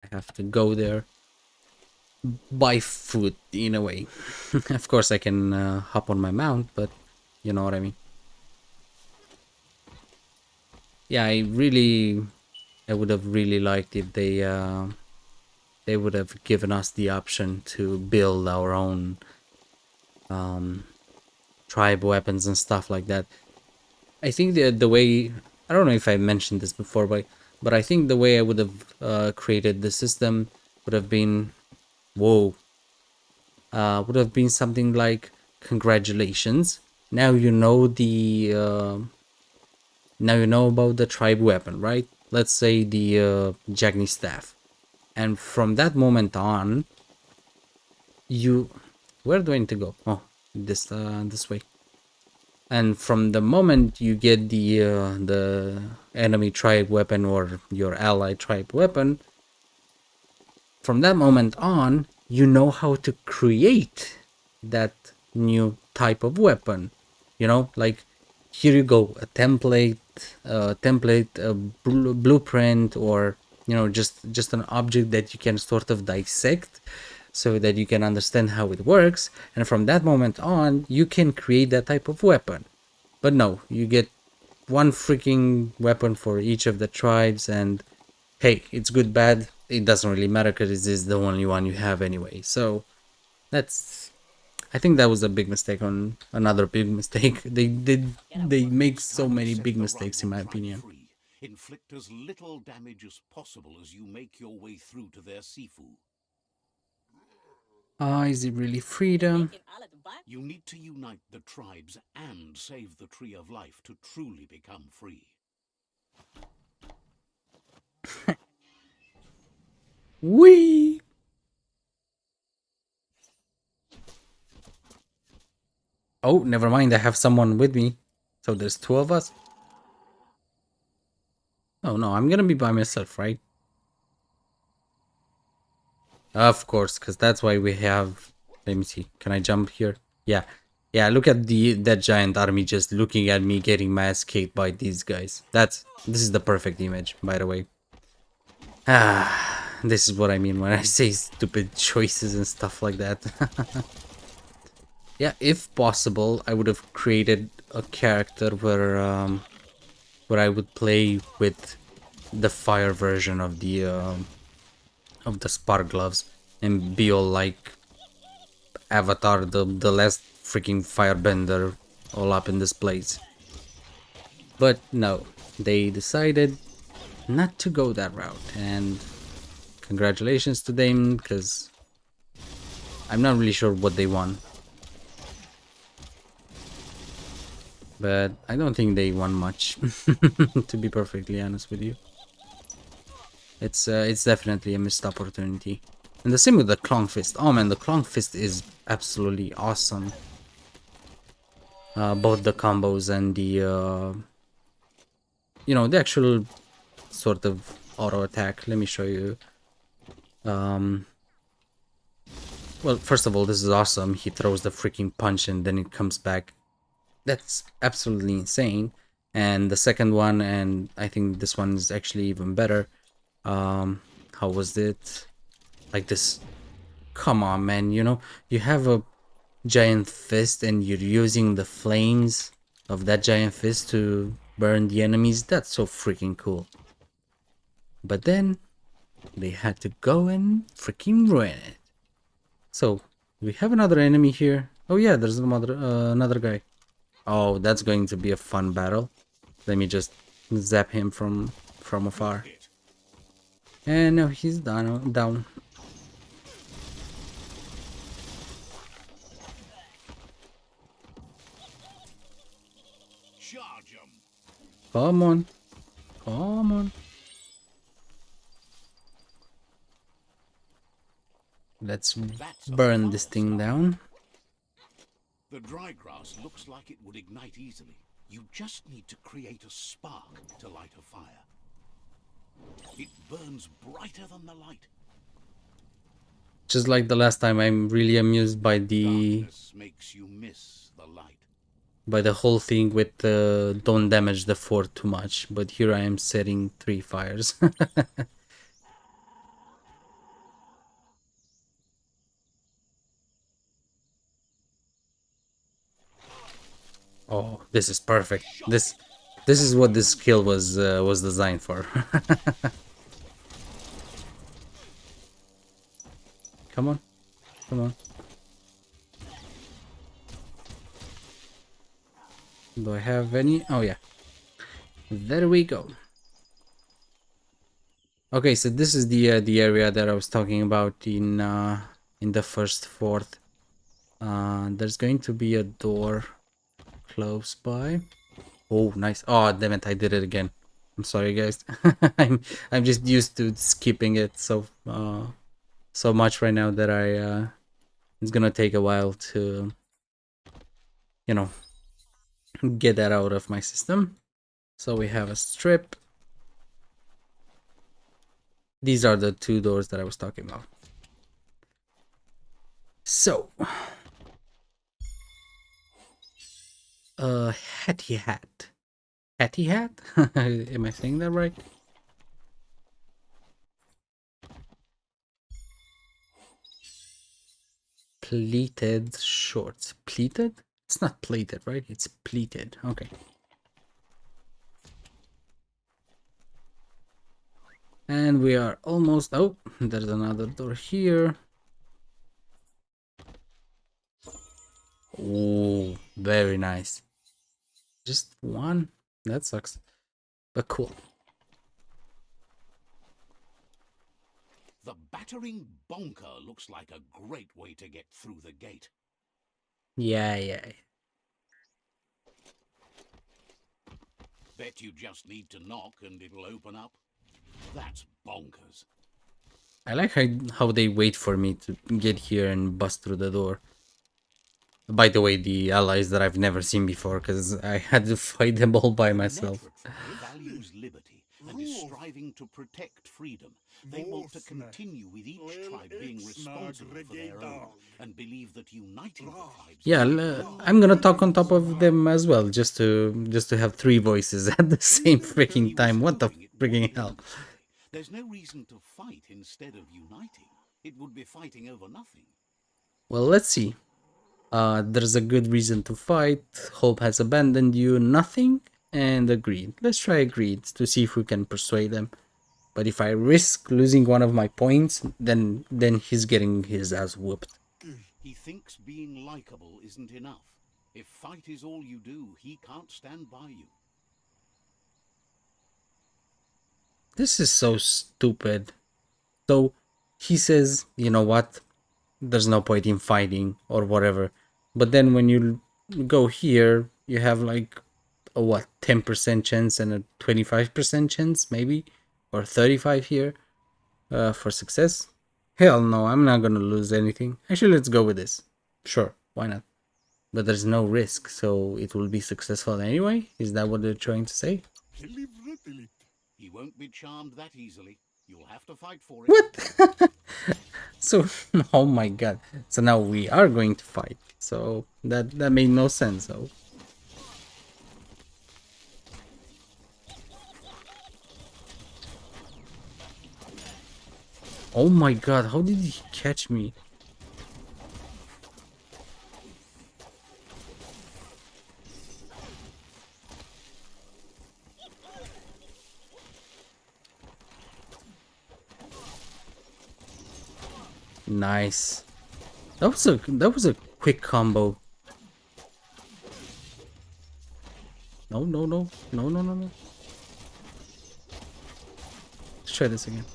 I have to go there by foot in a way. Of course I can hop on my mount, but you know what I mean. yeah, I would have really liked if they would have given us the option to build our own tribe weapons and stuff like that. I think the way, I don't know if I mentioned this before, but I think the way I would have created the system would have been, whoa, would have been something like, congratulations, now you know the now you know about the tribe weapon, right? Let's say the Jagni staff, and from that moment on, you, where do I need to go? Oh, this way. And from the moment you get the enemy tribe weapon or your ally tribe weapon, from that moment on, you know how to create that new type of weapon. You know, like, here you go, a template, a blueprint, or just an object that you can sort of dissect, so that you can understand how it works. And from that moment on, you can create that type of weapon. But no, you get one freaking weapon for each of the tribes, and hey, it's good, bad, it doesn't really matter because this is the only one you have anyway. So that's, I think that was a big mistake, on another big mistake. They make so Time to many set big the mistakes, in rival my tribe opinion. free. Inflict as little damage as possible as you make your way through to their SIFU. Ah, is it really freedom? You need to unite the tribes and save the Tree of Life to truly become free. Wee! Oh, never mind, I have someone with me. So there's two of us? Oh no, I'm gonna be by myself, right? Of course, because that's why we have... Let me see. Can I jump here? Yeah. Yeah, look at that giant army just looking at me getting my ass kicked by these guys. This is the perfect image, by the way. Ah, this is what I mean when I say stupid choices and stuff like that. Yeah, if possible, I would have created a character where I would play with the fire version of the spark gloves, and be all like Avatar, the last freaking firebender, all up in this place. But no, they decided not to go that route, and congratulations to them, because I'm not really sure what they won. But I don't think they won much, to be perfectly honest with you. It's definitely a missed opportunity. And the same with the Clong Fist. Oh man, the Clong Fist is absolutely awesome. Both the combos and the actual sort of auto attack. Let me show you. Well, first of all, this is awesome. He throws the freaking punch and then it comes back. That's absolutely insane. And the second one, and I think this one is actually even better. How was it? Like this. Come on, man. You have a giant fist and you're using the flames of that giant fist to burn the enemies. That's so freaking cool. But then they had to go and freaking ruin it. So we have another enemy here. Oh yeah, there's another guy. Oh, that's going to be a fun battle. Let me just zap him from afar. And no, he's down. Charge 'em! Come on, come on. Let's That's a burn this fast thing start. down. The dry grass looks like it would ignite easily. You just need to create a spark to light a fire. It burns brighter than the light. Just like the last time, I'm really amused by the Darkness makes you miss the light. whole thing with don't damage the fort too much. But here I am setting 3 fires. Oh, this is perfect. Shot This it! This is what this skill was designed for. Come on, come on. Do I have any? Oh yeah, there we go. Okay, so this is the area that I was talking about in the first fort. There's going to be a door close by. Oh, nice. Oh, damn it, I did it again. I'm sorry, guys. I'm just used to skipping it so much right now that it's gonna take a while to, you know, get that out of my system. So we have a strip. These are the two doors that I was talking about. So, Hattie hat. Hattie hat? Am I saying that right? Pleated shorts. Pleated? It's not plated, right? It's pleated. Okay. And we are almost... Oh, there's another door here. Oh, very nice. Just one? That sucks. But cool. The battering bonker looks like a great way to get through the gate. Yeah. Bet you just need to knock and it'll open up. That's bonkers. I like how they wait for me to get here and bust through the door. By the way, the allies that I've never seen before, because I had to fight them all by myself. Netra Tribe values liberty and is striving to protect freedom. They want to continue with each tribe being responsible for their own and believe that uniting the tribes... Yeah, I'm gonna talk on top of them as well, just to have three voices at the same freaking time. What the freaking hell? There's no reason to fight instead of uniting. It would be fighting over nothing. Well, let's see. There's a good reason to fight. Hope has abandoned you. Nothing. And agreed. Let's try agreed to see if we can persuade them. But if I risk losing one of my points, then he's getting his ass whooped. He thinks being likable isn't enough. If fight is all you do, he can't stand by you. This is so stupid. So he says, you know what? There's no point in fighting or whatever. But then when you go here, you have like a what, 10% chance and a 25% chance maybe, or 35 here for success. Hell no, I'm not gonna lose anything. Actually, let's go with this. Sure, why not? But there's no risk, so it will be successful anyway. Is that what they're trying to say? He won't be charmed that easily. You'll have to fight for it. What? So, oh my god. So now we are going to fight. So that made no sense though. Oh my god, how did he catch me? Nice. That was a quick combo. No. Let's try this again.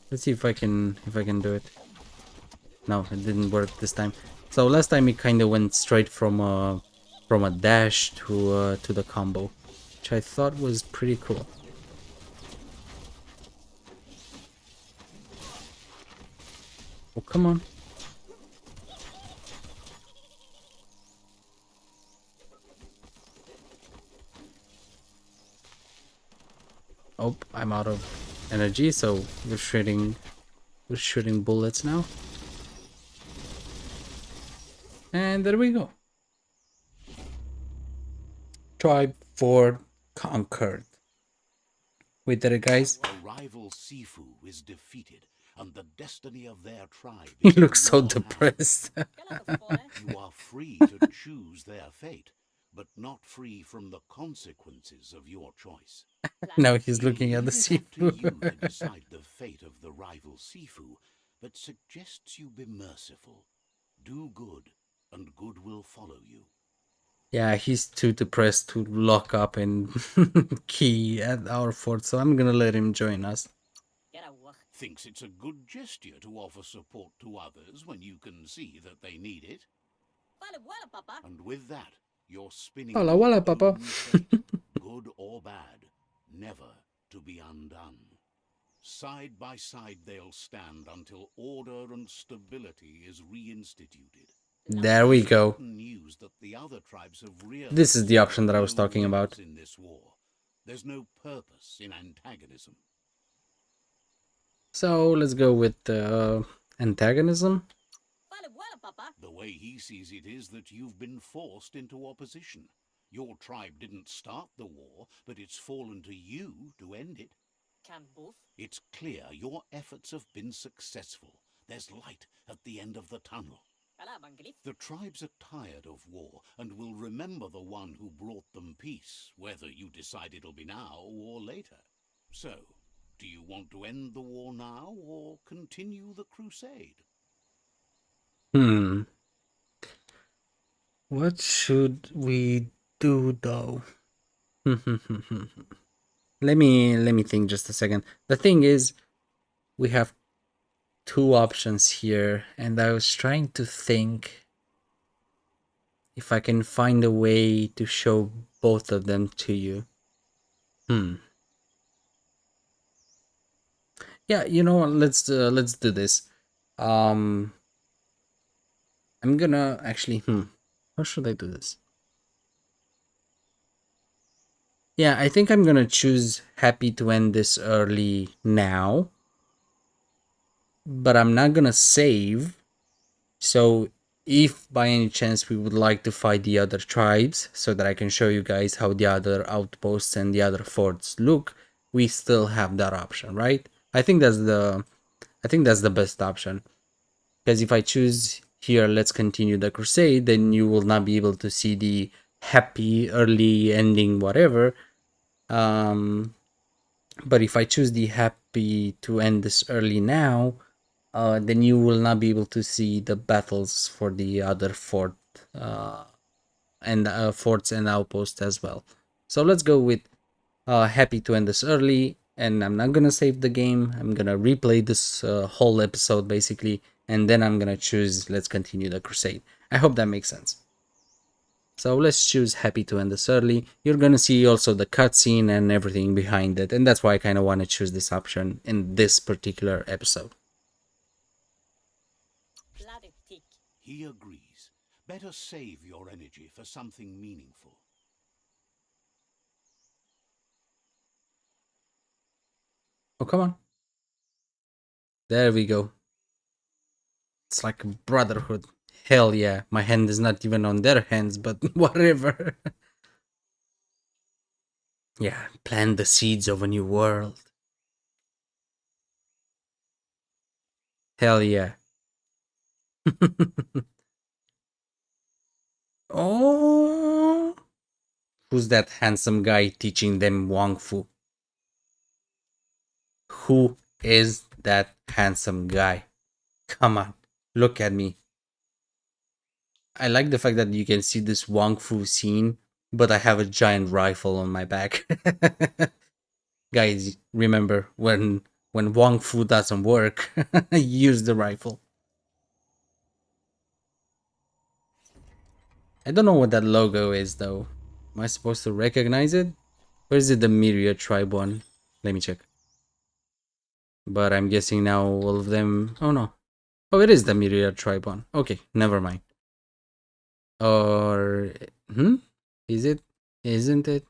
Let's see if I can do it. No, it didn't work this time. So last time it kind of went straight from a dash to the combo, which I thought was pretty cool. Oh, come on. Oh, I'm out of energy, so we're shooting bullets now. And there we go. Tribe 4 conquered. We did it, guys. Our rival SIFU is defeated, and the destiny of their tribe He is looks so in your hands. depressed. You are free to choose their fate, but not free from the consequences of your choice. Now he's looking at the Leaves it up to you SIFU. to decide the fate of the rival SIFU, but suggests you be merciful. Do good, and good will follow you. Yeah, he's too depressed to lock up and key at our fort, so I'm gonna let him join us. Thinks it's a good gesture to offer support to others when you can see that they need it. And with that, you're spinning Hola, your hola, papa. own fate, good or bad, never to be undone. Side by side they'll stand until order and stability is reinstituted. There we go. Certain news that the other tribes have realized This is the option that I there are was no talking about. winners in this war. There's no purpose in antagonism. So let's go with antagonism. The way he sees it is that you've been forced into opposition. Your tribe didn't start the war, but it's fallen to you to end it. It's clear your efforts have been successful. There's light at the end of the tunnel. The tribes are tired of war and will remember the one who brought them peace, whether you decide it'll be now or later. So, do you want to end the war now or continue the crusade? What should we do though? Let me think just a second. The thing is, we have two options here, and I was trying to think if I can find a way to show both of them to you. Yeah, you know what? Let's do this. I'm gonna actually. How should I do this? Yeah, I think I'm gonna choose happy to end this early now, but I'm not gonna save. So if by any chance we would like to fight the other tribes so that I can show you guys how the other outposts and the other forts look, we still have that option, right? I think that's the best option. Because if I choose here, let's continue the crusade, then you will not be able to see the happy early ending whatever. But if I choose the happy to end this early now, then you will not be able to see the battles for the other fort and forts and outposts as well. So let's go with happy to end this early, and I'm not gonna save the game. I'm gonna replay this whole episode basically, and then I'm gonna choose let's continue the crusade. I hope that makes sense. So let's choose happy to end this early. You're gonna see also the cutscene and everything behind it, and that's why I kind of want to choose this option in this particular episode. He agrees. Better save your energy for something meaningful. Oh, come on. There we go. It's like a brotherhood. Hell yeah. My hand is not even on their hands, but whatever. Yeah, plant the seeds of a new world. Hell yeah. Oh. Who's that handsome guy teaching them Wang Fu? Who is that handsome guy? Come on, look at me. I like the fact that you can see this Wang Fu scene, but I have a giant rifle on my back. Guys, remember when Wang Fu doesn't work, use the rifle. I don't know what that logo is though. Am I supposed to recognize it? Or is it the Myriad Tribe one? Let me check. But I'm guessing now all of them. Oh no. Oh, it is the Myriad Tribe one. Okay, never mind. Or is it? Isn't it?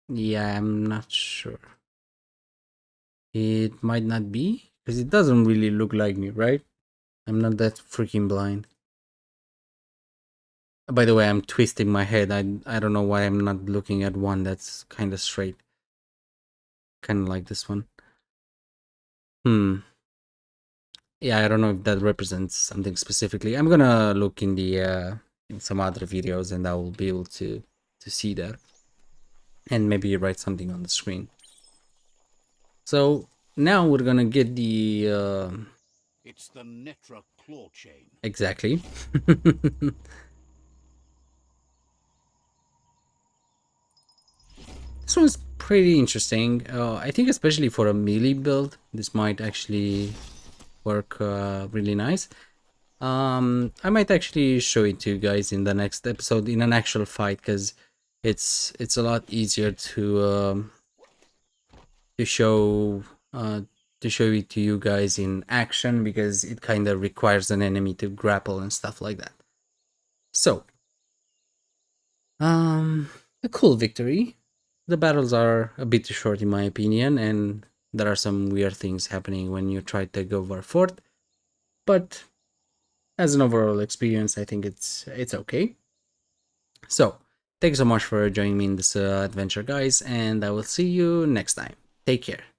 Yeah, I'm not sure. It might not be because it doesn't really look like me, right? I'm not that freaking blind. By the way, I'm twisting my head. I don't know why I'm not looking at one that's kind of straight. Kind of like this one. Yeah, I don't know if that represents something specifically. I'm gonna look in the in some other videos, and I will be able to see that and maybe write something on the screen. So now we're gonna get the it's the Netra claw chain. Exactly. This one's pretty interesting. I think especially for a melee build, this might actually work really nice. I might actually show it to you guys in the next episode in an actual fight, because it's a lot easier to show uh, to show it to you guys in action, because it kind of requires an enemy to grapple and stuff like that. So, a cool victory. The battles are a bit too short in my opinion, and there are some weird things happening when you try to take over fort. But as an overall experience, I think it's okay. So, thank you so much for joining me in this adventure, guys, and I will see you next time. Take care.